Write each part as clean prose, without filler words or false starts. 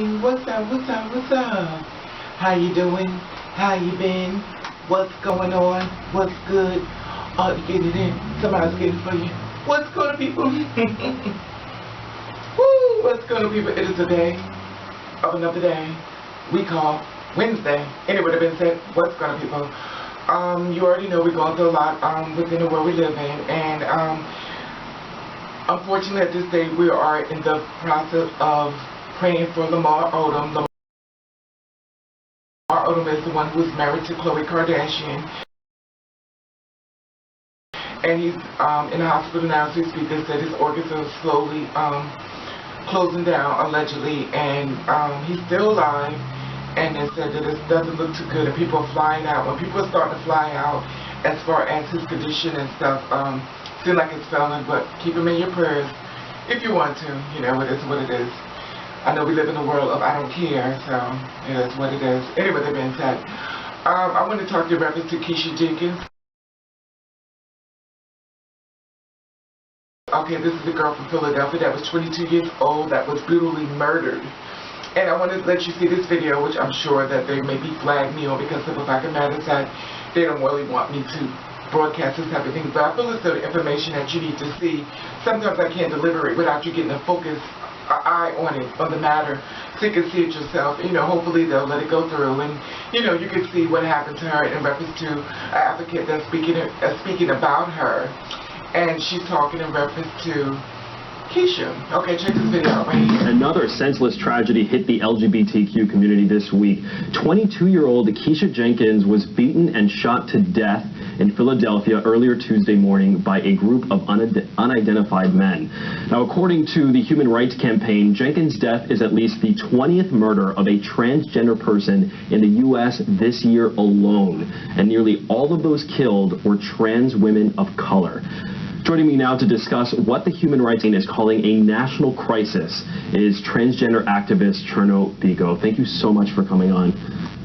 What's up, what's up, what's up? How you doing? How you been? What's going on? What's good? Oh, you getting it in? Somebody's getting it for you. What's going on, people? Woo! What's going on, people? It is a day of another day we call Wednesday. Anyway, that being said, what's going on, people? You already know we're going through a lot within the world we live in, and unfortunately at this day we are in the process of praying for Lamar Odom. Lamar Odom is the one who is married to Khloe Kardashian, and he's in the hospital now as we speak. They said his organs are slowly closing down, allegedly, and he's still alive. And they said that it doesn't look too good, and people are flying out. When people are starting to fly out, as far as his condition and stuff, seems like it's failing, but keep him in your prayers if you want to. You know, it is what it is. I know we live in a world of I don't care, so it is what it is. Anyway, that being said, I want to talk to you about this to Keisha Jenkins. Okay, this is a girl from Philadelphia that was 22 years old that was brutally murdered. And I want to let you see this video, which I'm sure that they maybe flag me on because of the fact of the matter is that they don't really want me to broadcast this type of thing. But I feel it's the information that you need to see. Sometimes I can't deliver it without you getting a focus, eye on it, on the matter, so you can see it yourself. You know, hopefully they'll let it go through, and you know, you can see what happened to her in reference to an advocate that's speaking about her, and she's talking in reference to Keisha. Okay, check this video out right here. Another senseless tragedy hit the LGBTQ community this week. 22-year-old Keisha Jenkins was beaten and shot to death in Philadelphia earlier Tuesday morning by a group of unidentified men. Now, according to the Human Rights Campaign, Jenkins' death is at least the 20th murder of a transgender person in the U.S. this year alone, and nearly all of those killed were trans women of color. Joining me now to discuss what the Human Rights Campaign is calling a national crisis is transgender activist Cherno Biko. Thank you so much for coming on.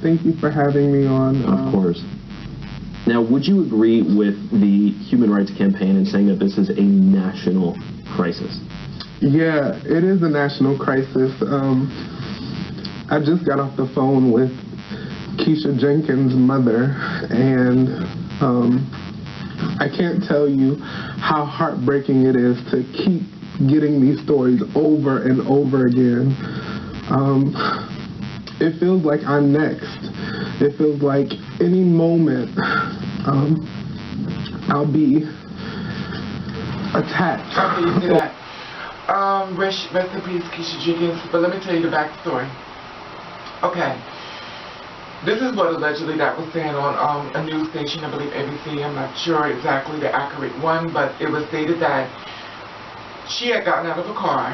Thank you for having me on. Of course. Now, would you agree with the Human Rights Campaign in saying that this is a national crisis? Yeah, it is a national crisis. I just got off the phone with Keisha Jenkins' mother, and I can't tell you how heartbreaking it is to keep getting these stories over and over again. It feels like I'm next. It feels like any moment I'll be attacked. Okay, you see that? Rest in peace, Keisha Jenkins. But let me tell you the backstory. Okay. This is what allegedly that was saying on a news station, I believe ABC. I'm not sure exactly the accurate one, but it was stated that she had gotten out of a car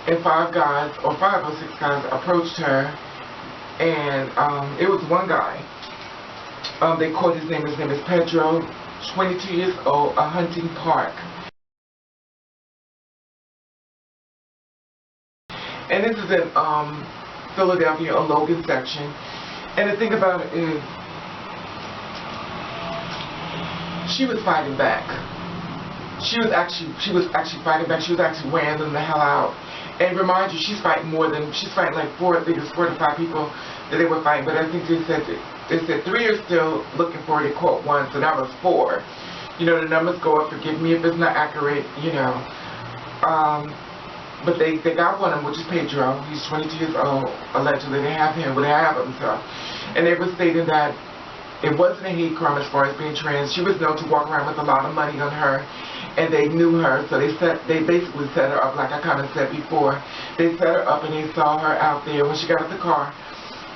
and five or six guys approached her, and it was one guy. They called his name is Pedro, 22 years old, a Hunting Park. And this is in Philadelphia, a Logan section. And the thing about it is, she was fighting back. She was actually fighting back. She was actually wearing them the hell out. And remind you, she's fighting like four to five people that they were fighting. But I think they said three are still looking for her. They caught one, so that was four. You know, the numbers go up. Forgive me if it's not accurate. You know. But they got one of them, which is Pedro. He's 22 years old, allegedly. They have him, but they have him, so. And they were stating that it wasn't a hate crime as far as being trans. She was known to walk around with a lot of money on her, and they knew her, so they basically set her up, like I kind of said before. They set her up, and they saw her out there when she got out the car.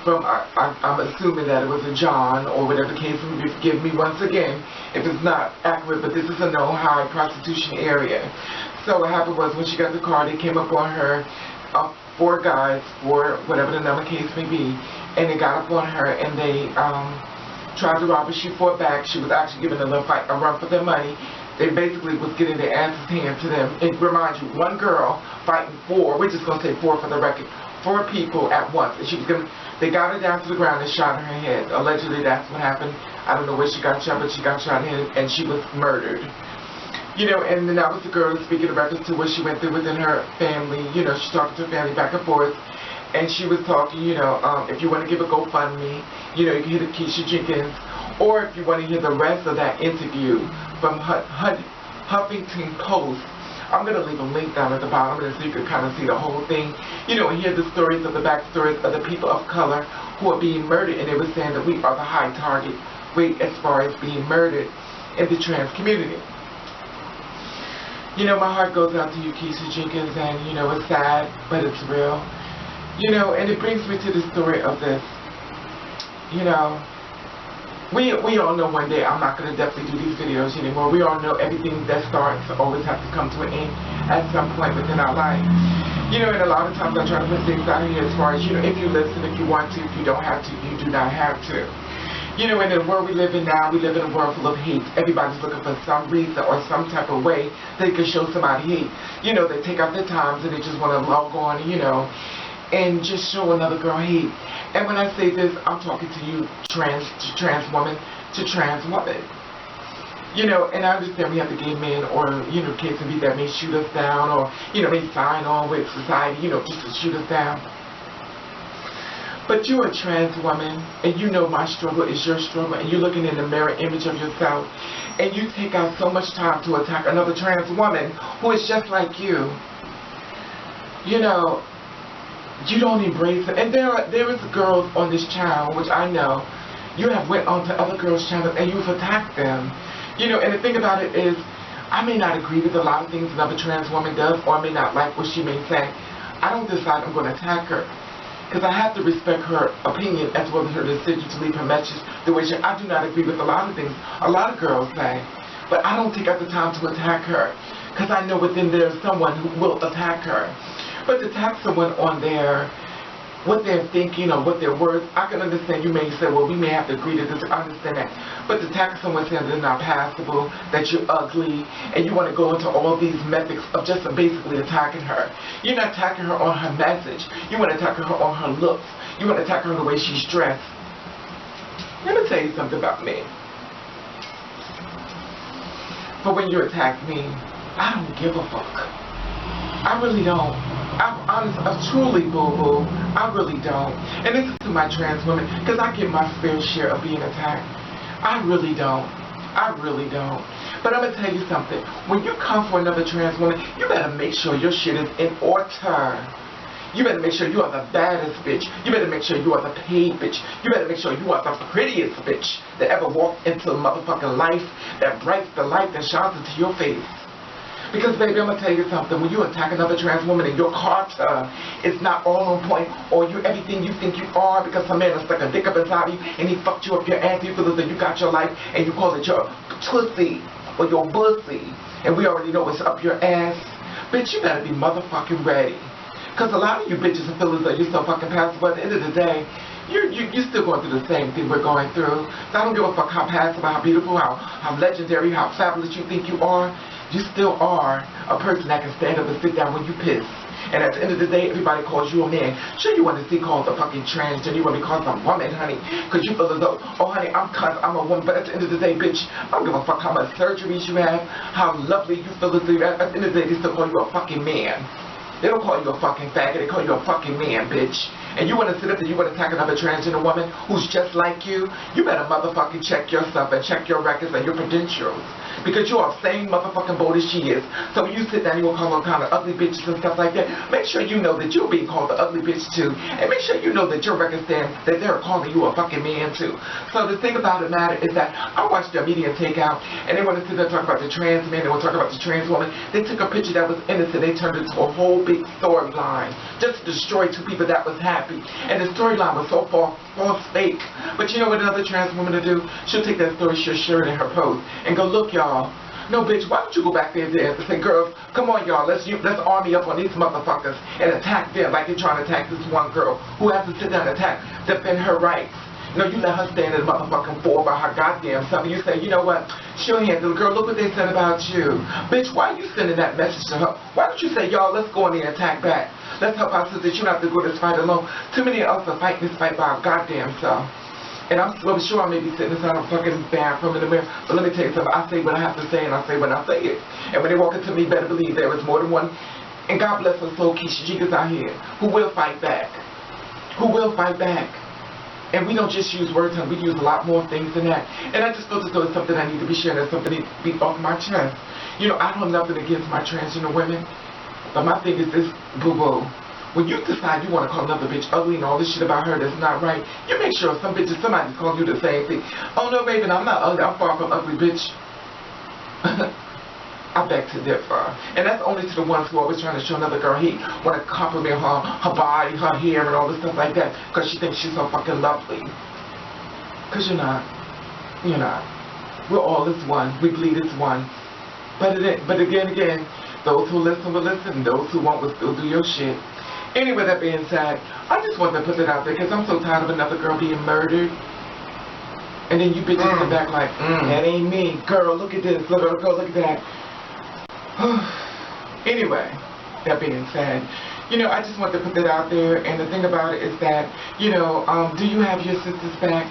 I'm assuming that it was a John, or whatever the case may be. Forgive me once again if it's not accurate, but this is a known high prostitution area. So what happened was when she got the car, they came up on her, four guys, for whatever the number case may be, and they got up on her and they tried to rob her. She fought back. She was actually giving them a run for their money. They basically was getting their asses handed to them. And remind you, one girl fighting four, we're just going to say four for the record, four people at once. And they got her down to the ground and shot her in the head. Allegedly, that's what happened. I don't know where she got shot, but she got shot in the head and she was murdered. You know, and then that was the girl speaking in reference to what she went through within her family. You know, she's talking to her family back and forth. and she was talking, you know, if you want to give a GoFundMe, you know, you can hit Keisha Jenkins, or if you want to hear the rest of that interview from Huffington Post, I'm going to leave a link down at the bottom so you can kind of see the whole thing, you know, and hear the stories of the backstories of the people of color who are being murdered, and they were saying that we are the high target rate as far as being murdered in the trans community. You know, my heart goes out to you, Keisha Jenkins, and, you know, it's sad, but it's real. You know, and it brings me to the story of this. You know, we all know one day I'm not going to definitely do these videos anymore. We all know everything that starts always has to come to an end at some point within our life. You know, and a lot of times I try to put things out here as far as, you know, if you listen, if you want to, if you don't have to, you do not have to. You know, in the world we live in now, we live in a world full of hate. Everybody's looking for some reason or some type of way they can show somebody hate. You know, they take out their times and they just want to log on, you know, and just show another girl hate. And when I say this, I'm talking to you, trans woman to trans woman. You know, and I understand we have the gay men or, you know, kids that may shoot us down or, you know, may sign on with society, you know, just to shoot us down. But you're a trans woman, and you know my struggle is your struggle, and you're looking in the mirror image of yourself, and you take out so much time to attack another trans woman who is just like you. You know, you don't embrace it. And there is girls on this channel, which I know, you have went on to other girls' channels, and you've attacked them. You know, and the thing about it is, I may not agree with a lot of things another trans woman does, or I may not like what she may say. I don't decide I'm going to attack her. Because I have to respect her opinion as well as her decision to leave her message the way she. I do not agree with a lot of things a lot of girls say, but I don't take out the time to attack her because I know within there is someone who will attack her. But to attack someone on their what they're thinking or what their words, I can understand. You may say, well, we may have to agree to this. I understand that. But to attack someone saying they're not passable, that you're ugly, and you want to go into all these methods of just basically attacking her. You're not attacking her on her message. You want to attack her on her looks. You want to attack her on the way she's dressed. Let me tell you something about me. But when you attack me, I don't give a fuck. I really don't. I'm honest, I'm truly boo-boo. I really don't. And this is to my trans women, because I get my fair share of being attacked. I really don't. I really don't. But I'm going to tell you something. When you come for another trans woman, you better make sure your shit is in order. You better make sure you are the baddest bitch. You better make sure you are the paid bitch. You better make sure you are the prettiest bitch that ever walked into motherfucking life, that brights the light that shines into your face. Because, baby, I'm going to tell you something. When you attack another trans woman and your character is not all on point, or you everything you think you are because some man has stuck a dick up inside you and he fucked you up your ass, you feel as though you got your life and you call it your pussy or your bussy, and we already know it's up your ass, bitch, you better be motherfucking ready. Because a lot of you bitches feel as though you're so fucking passive, but at the end of the day, you're still going through the same thing we're going through. So I don't give a fuck how passive, how beautiful, how legendary, how fabulous you think you are. You still are a person that can stand up and sit down when you piss. And at the end of the day, everybody calls you a man. Sure, you want to see called a fucking transgender. You want to be called a woman, honey. Because you feel as though, oh, honey, I'm a woman. But at the end of the day, bitch, I don't give a fuck how much surgeries you have, how lovely you feel as though. At the end of the day, they still call you a fucking man. They don't call you a fucking faggot. They call you a fucking man, bitch. And you want to sit up there, you want to attack another transgender woman who's just like you better motherfucking check yourself and check your records and your credentials. Because you are the same motherfucking boat as she is. So when you sit down, you will call her kind of ugly bitches and stuff like that. Make sure you know that you're being called the ugly bitch too. And make sure you know that your records stand that they're calling you a fucking man too. So the thing about the matter is that I watched their media takeout and they want to sit there and talk about the trans man, they want to talk about the trans woman. They took a picture that was innocent, they turned it into a whole big storyline just to destroy two people that was happy. And the storyline was so false, fake. But you know what another trans woman will do? She'll take that story, she'll share it in her post and go, look y'all. No, bitch, why don't you go back there and say, girls, come on, y'all, let's army up on these motherfuckers and attack them like you're trying to attack this one girl who has to sit down and defend her rights. No, you let her stand in the motherfucking floor by her goddamn self. You say, you know what? She'll handle it. Girl, look what they said about you. Bitch, why are you sending that message to her? Why don't you say, y'all, let's go in there and attack back. Let's help our sisters. You don't have to go this fight alone. Too many of us are fighting this fight by our goddamn self. And I'm sure I may be sitting inside a fucking bathroom in the mirror, but let me tell you something. I say what I have to say, and I say when I say it. And when they walk into me, better believe there is more than one. And God bless her soul, Keisha Jenkins out here, who will fight back. who will fight back. And we don't just use words, we use a lot more things than that. And I just feel as though it's something I need to be sharing, it's something that needs to be off my chest. You know, I don't have nothing against my transgender women, but my thing is this, boo-boo. When you decide you want to call another bitch ugly and all this shit about her that's not right, you make sure somebody's calling you the same thing. Oh no, baby, I'm not ugly, I'm far from ugly, bitch. I beg to differ. And that's only to the ones who are always trying to show another girl hate, want to compliment her body, her hair, and all this stuff like that, because she thinks she's so fucking lovely. Because you're not. You're not. We're all as one. We bleed as one. But again, those who listen will listen, those who won't will still do your shit. Anyway, that being said, I just wanted to put that out there because I'm so tired of another girl being murdered. And then you bitches sit back like, that ain't me. Girl, look at this. Girl, look at that. Anyway, that being said, you know, I just want to put that out there. And the thing about it is that, you know, do you have your sisters back?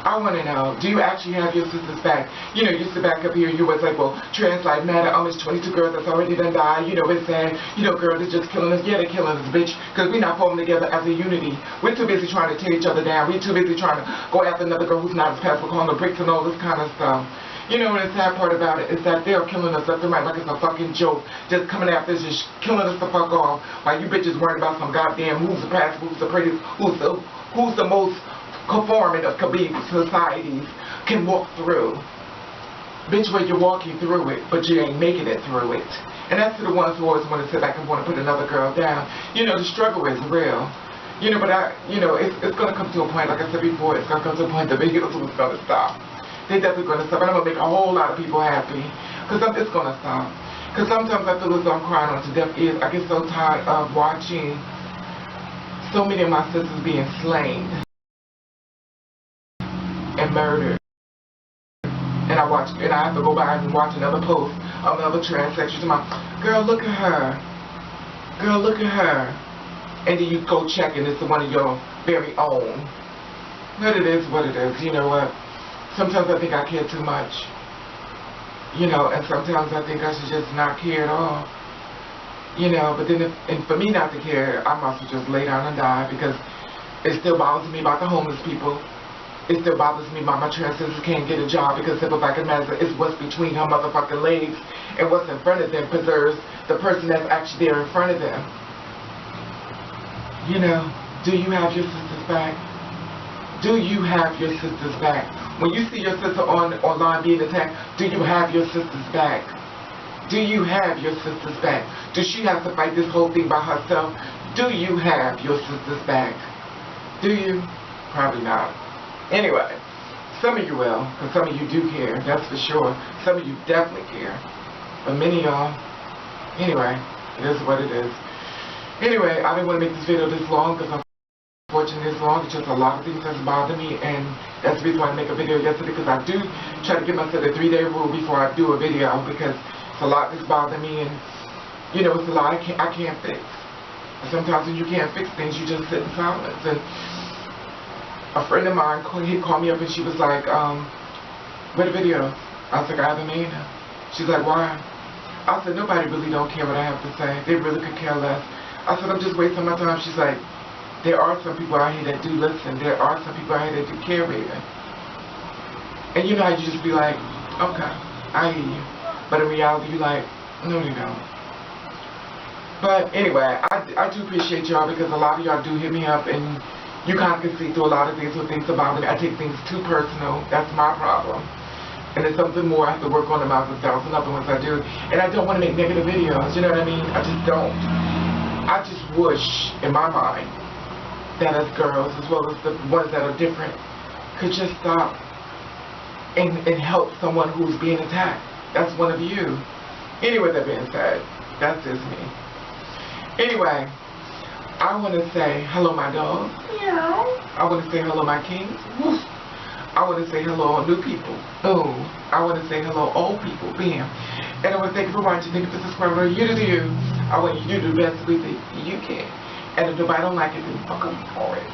I want to know, do you actually have your sisters back? You know, you sit back up here, you was like, well, trans life matter, it's 22 girls that's already done died, you know, it's saying, you know, girls are just killing us. Yeah, they're killing us, bitch, because we're not forming together as a unity. We're too busy trying to tear each other down. We're too busy trying to go after another girl who's not as past, we're calling her bricks and all this kind of stuff. You know, and the sad part about it is that they're killing us left and right like it's a fucking joke. Just coming after us, just killing us the fuck off. While you bitches worried about some goddamn who's the past, who's the prettiest, who's the most conforming of Khabib societies can walk through. Bitch, where you're walking through it, but you ain't making it through it. And that's to the ones who always want to sit back and want to put another girl down. You know, the struggle is real. You know, but it's going to come to a point, like I said before, it's going to come to a point that videos is going to stop. They're definitely going to stop. And I'm going to make a whole lot of people happy. Because it's going to stop. Because sometimes I feel as though I'm crying on to deaf ears. I get so tired of watching so many of my sisters being slain and murdered. And I have to go back and watch another post of another transsexual. Girl, look at her. Girl, look at her. And then you go check and it's one of your very own. But it is what it is. You know what? Sometimes I think I care too much. You know, and sometimes I think I should just not care at all. You know, but then and for me not to care, I must just lay down and die because it still bothers me about the homeless people. It still bothers me about my trans sisters can't get a job because simple fact of the matter is what's between her motherfucking legs and what's in front of them preserves the person that's actually there in front of them. You know, do you have your sisters back? Do you have your sisters back? When you see your sister online being attacked, do you have your sisters back? Do you have your sisters back? Does she have to fight this whole thing by herself? Do you have your sisters back? Do you? Probably not. Anyway, some of you will, because some of you do care, that's for sure. Some of you definitely care. But many of y'all, anyway, it is what it is. Anyway, I didn't want to make this video this long because unfortunately it's long. It's just a lot of things that's bothering me, and that's the reason why I make a video yesterday, because I do try to give myself a 3-day rule before I do a video, because it's a lot that's bothering me, and you know, it's a lot I can't fix. And sometimes when you can't fix things, you just sit in silence. And a friend of mine called me up and she was like, what a video? I was like, I haven't made it. She's like, why? I said, nobody really don't care what I have to say. They really could care less. I said, I'm just wasting my time. She's like, there are some people out here that do listen. There are some people out here that do care, baby. And you know how you just be like, okay, I hear you. But in reality, you're like, no, you don't. But anyway, I do appreciate y'all because a lot of y'all do hit me up and you kind of can see through a lot of things with things about me. I take things too personal. That's my problem. And it's something more I have to work on about the 1,000 other ones I do. And I don't want to make negative videos. You know what I mean? I just don't. I just wish, in my mind, that us girls, as well as the ones that are different, could just stop and help someone who's being attacked. That's one of you. Anyway, that being said, that's just me. Anyway, I want to say hello, my dog. Meow. I want to say hello, my kings. Woof. I want to say hello, all new people. Oh, I want to say hello, old people. Bam. And I want to thank you for watching. Thank you for subscribing. You do you. I want you to do the best with it you can. And if nobody don't like it, then fuck them for it.